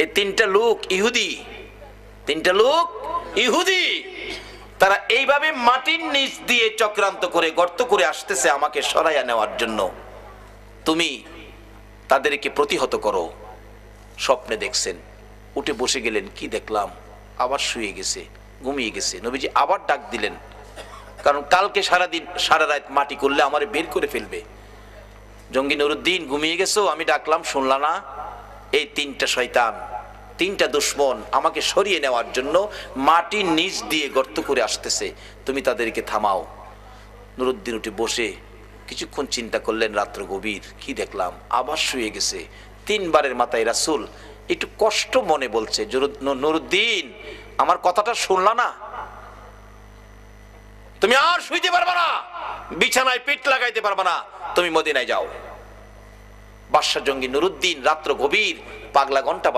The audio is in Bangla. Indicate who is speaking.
Speaker 1: এই তিনটা লোক ইহুদি, তিনটা লোক ইহুদি, তারা এইভাবে মাটির নিচ দিয়ে চক্রান্ত করে গর্ত করে আসতেছে আমাকে সরাইয়া নেওয়ার জন্য। তুমি তাদেরকে প্রতিহত করো। স্বপ্নে দেখছেন, উঠে বসে গেলেন, কি দেখলাম, আবার শুয়ে গেছে, ঘুমিয়ে গেছে। নবীজি আবার ডাক দিলেন, কারণ কালকে সারাদিন সারা রাত মাটি করলে আমারে বের করে ফেলবে। জঙ্গি নুরুদ্দিন, ঘুমিয়ে গেছো? আমি ডাকলাম শুনলা না? এই তিনটা শয়তান, তিনটা দুশ্মন আমাকে সরিয়ে নেওয়ার জন্য মাটির নিচ দিয়ে গর্ত করে আসতেছে, তুমি তাদেরকে থামাও। নুরুদ্দিন উঠে বসে কিছুক্ষণ চিন্তা করলেন, রাত্র গভীর, কি দেখলাম, আবার শুয়ে গেছে। তিনবারের মাথায় রাসূল একটু কষ্ট মনে বলছে, নুরুদ্দিন আমার কথাটা শুনলা না? তুমি আর শুইতে পারবা না, বিছানায় পিঠ লাগাইতে পারবা না, তুমি মদিনায় যাও। বাদশা জঙ্গি নুরুদ্দিন রাত্র গভীর পাগলা ঘন্টা